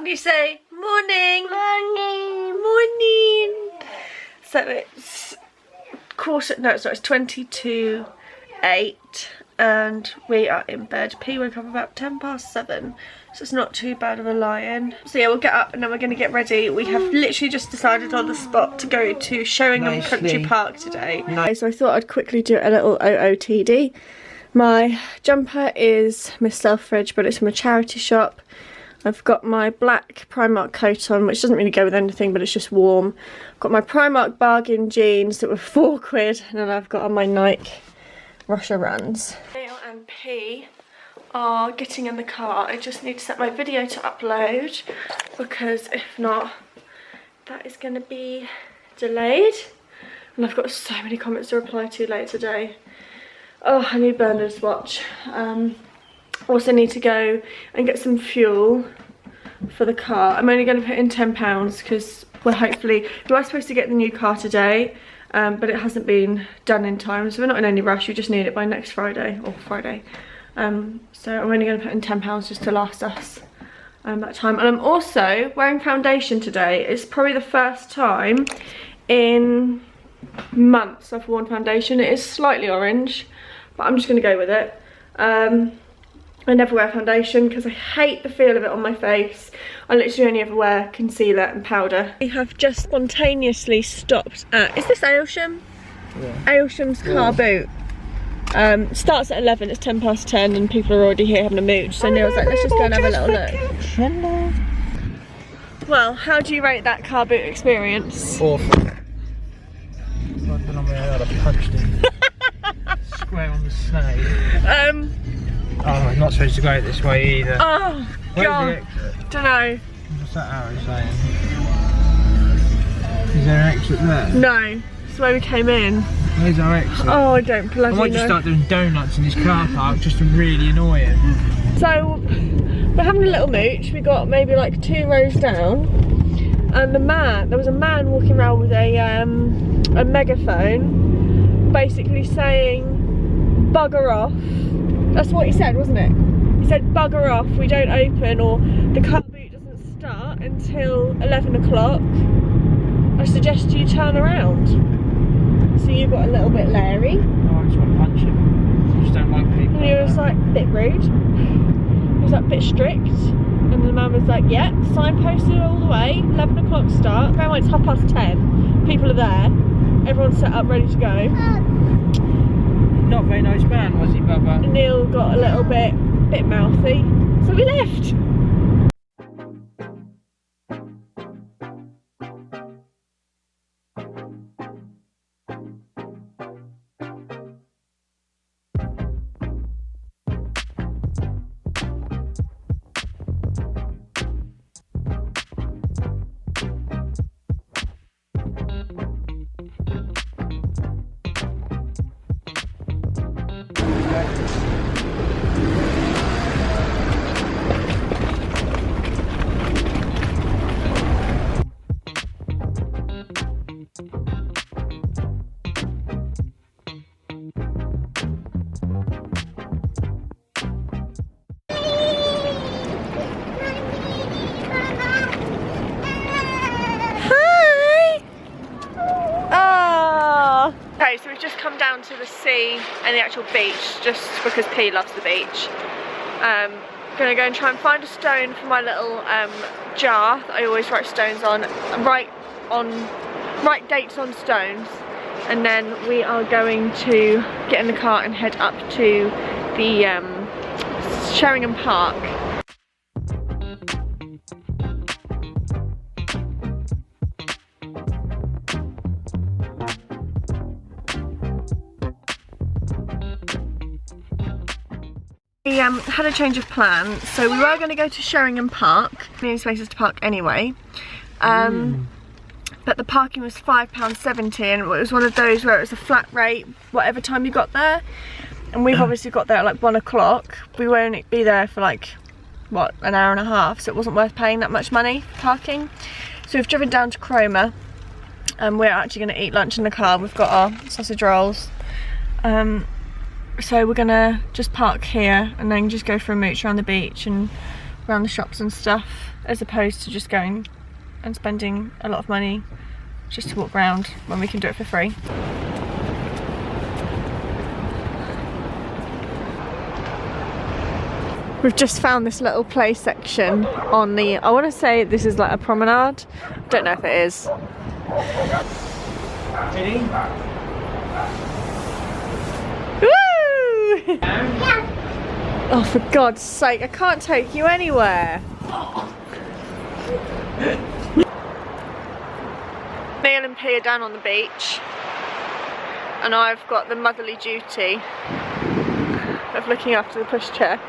Can you say morning? Morning. Morning. So it's it's 22:08 and we are in bed. P woke up about 7:10, so it's not too bad of a lie-in. So yeah, we'll get up and then we're going to get ready. We have literally just decided on the spot to go to Sheringham Country Park today. So I thought I'd quickly do a little OOTD. My jumper is Miss Selfridge, but it's from a charity shop. I've got my black Primark coat on, which doesn't really go with anything, but it's just warm. I've got my Primark bargain jeans that were £4, and then I've got on my Nike Russia Runs. Dale and P are getting in the car. I just need to set my video to upload, because if not, that is going to be delayed. And I've got so many comments to reply to later today. Oh, I need Bernard's watch. Also need to go and get some fuel for the car. I'm only going to put in £10 because we were supposed to get the new car today, but it hasn't been done in time, so we're not in any rush. We just need it by next Friday or Friday. So I'm only going to put in £10 just to last us that time. And I'm also wearing foundation today. It's probably the first time in months I've worn foundation. It is slightly orange, but I'm just going to go with it. I never wear foundation because I hate the feel of it on my face. I literally only ever wear concealer and powder. We have just spontaneously stopped at, is this Aylsham? Yeah. Aylsham's car boot. Starts at 11, it's 10:10 and people are already here having a mooch. So Neil's like, let's just go and have a little look. Hello. Well, how do you rate that car boot experience? Awful. I've been on my head, I punched him. Square on the snake. Oh, I'm not supposed to go this way either. Oh, God. Don't know. What's that arrow saying? Is there an exit there? No. It's where we came in. Where's our exit? Oh, I don't bloody know. I might just start doing donuts in this car park just to really annoy him. So, we're having a little mooch. We got maybe like 2 rows down. And there was a man walking around with a megaphone, basically saying, bugger off. That's what he said, wasn't it? He said, bugger off, we don't open, or the car boot doesn't start until 11 o'clock. I suggest you turn around. So you got a little bit leery. Oh, I just want to punch him. I just don't like people. And he was like, a bit rude. He was like, a bit strict. And the man was like, yeah, signposted all the way, 11 o'clock start. Bear in mind, it's 10:30. People are there. Everyone's set up, ready to go. Not a very nice man, was he, Bubba? Neil got a little bit mouthy, so we left. So we've just come down to the sea and the actual beach, just because P loves the beach. Gonna go and try and find a stone for my little jar that I always write stones on, write dates on stones, and then we are going to get in the car and head up to the Sheringham Park. We had a change of plan, so we were going to go to Sheringham Park. Many spaces to park anyway, but the parking was £5.70, and it was one of those where it was a flat rate whatever time you got there. And we've obviously got there at like 1 o'clock. We won't be there for like, what, an hour and a half, so it wasn't worth paying that much money for parking. So we've driven down to Cromer, and we're actually going to eat lunch in the car. We've got our sausage rolls. So we're gonna just park here and then just go for a mooch around the beach and around the shops and stuff, as opposed to just going and spending a lot of money just to walk around when we can do it for free. We've just found this little play section on the, I want to say this is like a promenade. Don't know if it is. Woo! Yeah. Oh, for God's sake, I can't take you anywhere. Neil and P are down on the beach, and I've got the motherly duty of looking after the pushchair.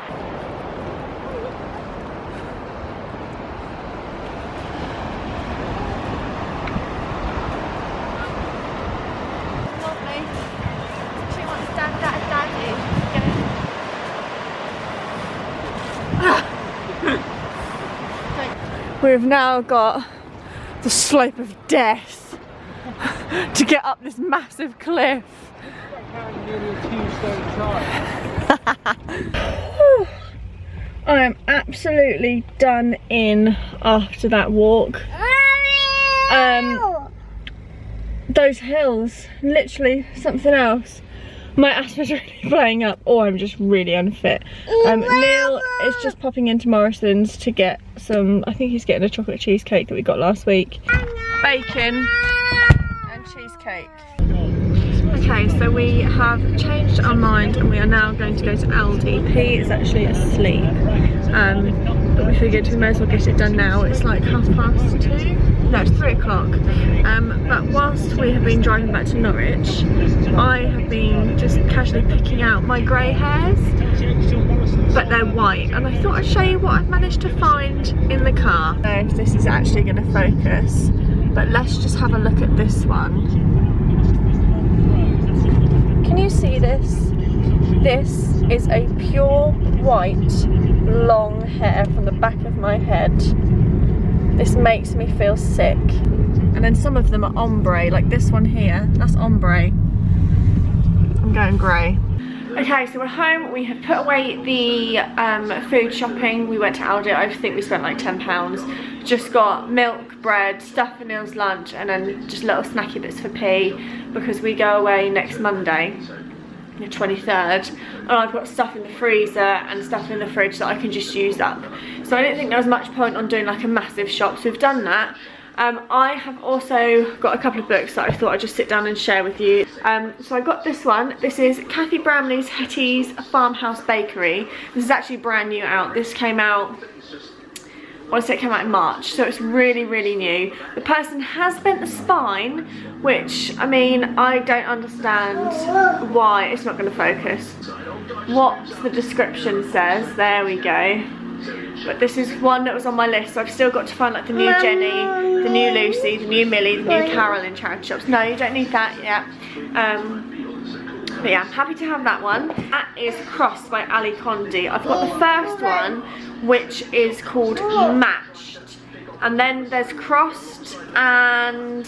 We've now got the slope of death to get up this massive cliff. I am absolutely done in after that walk. Those hills, literally something else. My asthma's really playing up, or I'm just really unfit. Neil is just popping into Morrison's to get some, I think he's getting a chocolate cheesecake that we got last week. Bacon and cheesecake. Okay, so we have changed our mind and we are now going to go to Aldi. P is actually asleep, but we figured we may as well get it done now. It's like 2:30. No, it's 3 o'clock. But whilst we have been driving back to Norwich, I have been just casually picking out my grey hairs, but they're white, and I thought I'd show you what I've managed to find in the car. I don't know if this is actually going to focus, but let's just have a look at this one. Can you see this? This is a pure white long hair from the back of my head. This makes me feel sick. And then some of them are ombre, like this one here, that's ombre. I'm going grey. Okay, so we're home. We have put away the food shopping. We went to Aldi. I think we spent like £10. Just got milk, bread, stuff for Neil's lunch, and then just little snacky bits for P, because we go away next Monday, the 23rd, and I've got stuff in the freezer and stuff in the fridge that I can just use up. So I didn't think there was much point on doing like a massive shop, so we've done that. I have also got a couple of books that I thought I'd just sit down and share with you. So I got this one. This is Kathy Bramley's Hetty's Farmhouse Bakery. This is actually brand new out. This came out, I want to say it came out in March, so it's really, really new. The person has bent the spine, which, I mean, I don't understand why it's not going to focus. What the description says, there we go. But this is one that was on my list, so I've still got to find like the new Jenny, the new Lucy, the new Millie, the new Carol in charity shops. No, you don't need that yet. But yeah, I'm happy to have that one. That is Crossed by Ali Condi. I've got the first one, which is called Matched. And then there's Crossed, and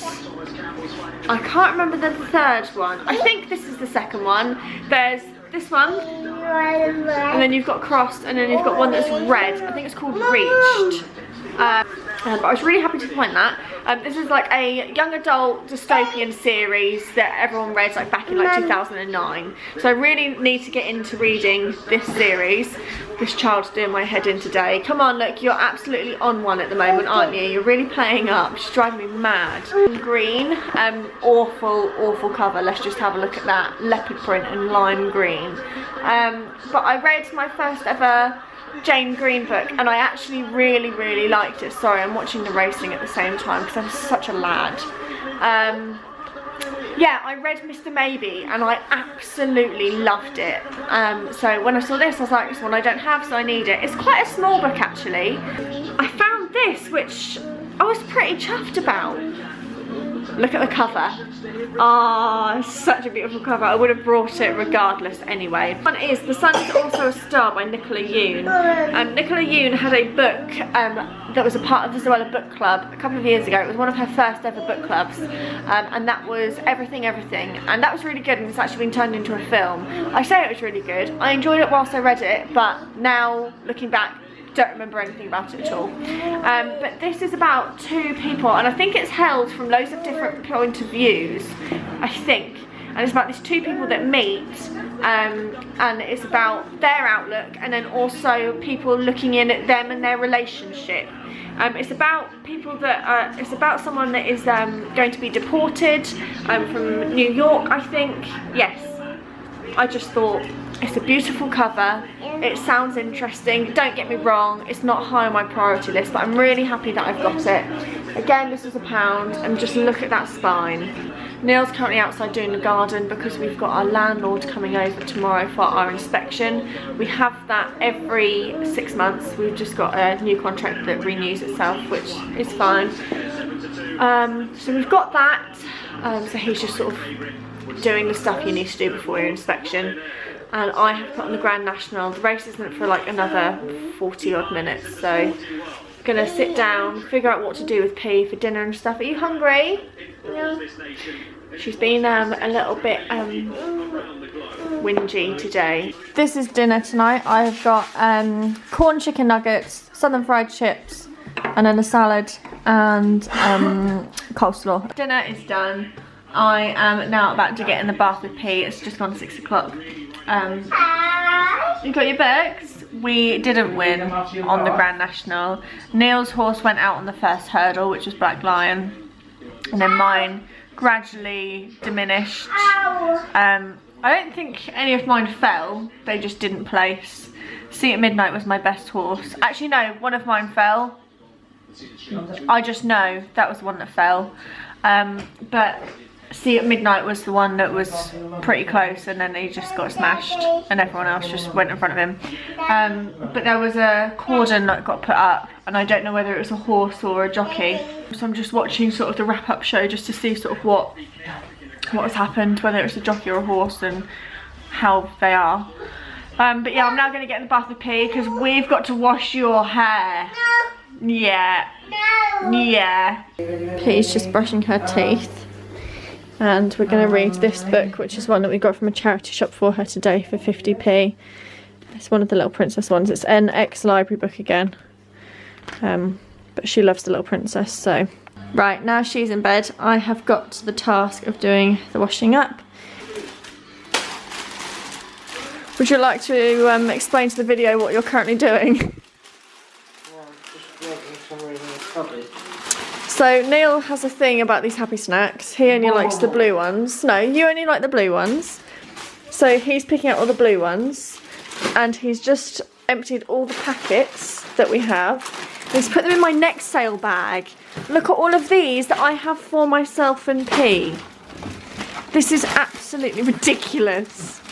I can't remember the third one. I think this is the second one. There's this one, and then you've got Crossed, and then you've got one that's red. I think it's called Reached. But I was really happy to find that. This is like a young adult dystopian series that everyone read like back in like 2009. So I really need to get into reading this series. This child's doing my head in today. Come on, look, you're absolutely on one at the moment, aren't you? You're really playing up. She's driving me mad. Green, awful, awful cover. Let's just have a look at that. Leopard print and lime green. But I read my first ever Jane Green book, and I actually really, really liked it. Sorry, I'm watching the racing at the same time because I'm such a lad. Yeah, I read Mr. Maybe and I absolutely loved it. So when I saw this, I was like, this one I don't have, so I need it. It's quite a small book actually. I found this, which I was pretty chuffed about. Look at the cover. Ah, oh, such a beautiful cover. I would have brought it regardless anyway. One is The Sun Is Also a Star by Nicola Yoon. Nicola Yoon had a book that was a part of the Zoella book club a couple of years ago. It was one of her first ever book clubs, and that was Everything Everything, and that was really good, and it's actually been turned into a film. I say it was really good. I enjoyed it whilst I read it, but now looking back, don't remember anything about it at all. But this is about 2 people, and I think it's held from loads of different point of views, I think. And it's about these 2 people that meet, and it's about their outlook, and then also people looking in at them and their relationship. It's about people that it's about someone that is going to be deported from New York, I think. Yes, I just thought it's a beautiful cover. It sounds interesting. Don't get me wrong, it's not high on my priority list, but I'm really happy that I've got it. Again, this is £1, and just look at that spine. Neil's currently outside doing the garden because we've got our landlord coming over tomorrow for our inspection. We have that every 6 months. We've just got a new contract that renews itself, which is fine. So we've got that. So he's just sort of doing the stuff you need to do before your inspection. And I have put on the Grand National. The race isn't for like another 40 odd minutes, so I'm gonna sit down, figure out what to do with P for dinner and stuff. Are you hungry? Yeah. She's been a little bit whingy today. This is dinner tonight. I've got corn chicken nuggets, southern fried chips, and then a salad and coleslaw. Dinner is done. I am now about to get in the bath with P. It's just gone 6 o'clock. You got your bags? We didn't win on the Grand National. Neil's horse went out on the first hurdle, which was Black Lion, and then mine gradually diminished. I don't think any of mine fell, they just didn't place. See at Midnight was my best horse. Actually no, one of mine fell. I just know that was the one that fell. But See at Midnight was the one that was pretty close, and then he just got smashed and everyone else just went in front of him. But there was a cordon that got put up, and I don't know whether it was a horse or a jockey. So I'm just watching sort of the wrap-up show just to see sort of what has happened, whether it's a jockey or a horse and how they are. But yeah, I'm now going to get in the bath with P because we've got to wash your hair. No. Yeah. No. Yeah. P's just brushing her teeth. And we're going to read this book, which is one that we got from a charity shop for her today for 50p. It's one of the Little Princess ones. It's an ex-library book again. But she loves the Little Princess, so. Right, now she's in bed, I have got to the task of doing the washing up. Would you like to explain to the video what you're currently doing? Well, just working somewhere in the cupboard. So Neil has a thing about these happy snacks. He only likes the blue ones. No, you only like the blue ones. So he's picking out all the blue ones, and he's just emptied all the packets that we have. He's put them in my next sale bag. Look at all of these that I have for myself and P. This is absolutely ridiculous.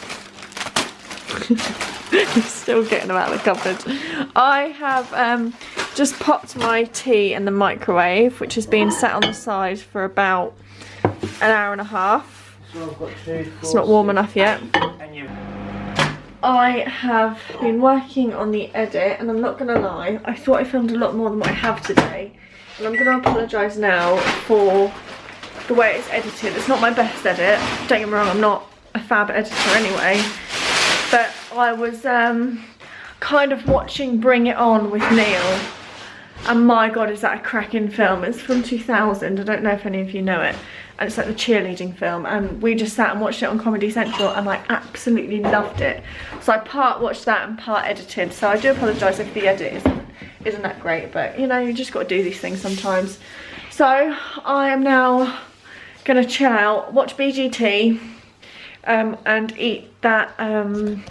He's still getting them out of the cupboard. I have just popped my tea in the microwave, which has been set on the side for about an hour and a half. So I've got 2, 4, it's not warm enough yet. And you. I have been working on the edit, and I'm not going to lie, I thought I filmed a lot more than what I have today. And I'm going to apologise now for the way it's edited. It's not my best edit, don't get me wrong, I'm not a fab editor anyway. But I was kind of watching Bring It On with Neil, and my god, is that a cracking film. It's from 2000, I don't know if any of you know it, and it's like the cheerleading film, and we just sat and watched it on Comedy Central, and I absolutely loved it. So I part watched that and part edited, so I do apologise if the edit isn't that great, but you know, you just got to do these things sometimes. So I am now going to chill out, watch BGT, and eat that,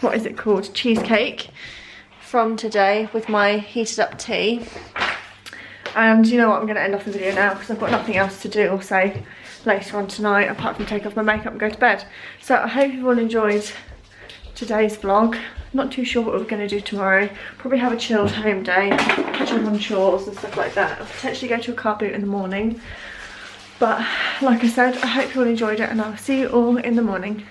what is it called, cheesecake from today with my heated up tea. And you know what, I'm going to end off the video now because I've got nothing else to do or say later on tonight apart from take off my makeup and go to bed. So I hope you all enjoyed today's vlog. Not too sure what we're going to do tomorrow. Probably have a chilled home day, catch up on chores and stuff like that. I'll potentially go to a car boot in the morning. But like I said, I hope you all enjoyed it, and I'll see you all in the morning.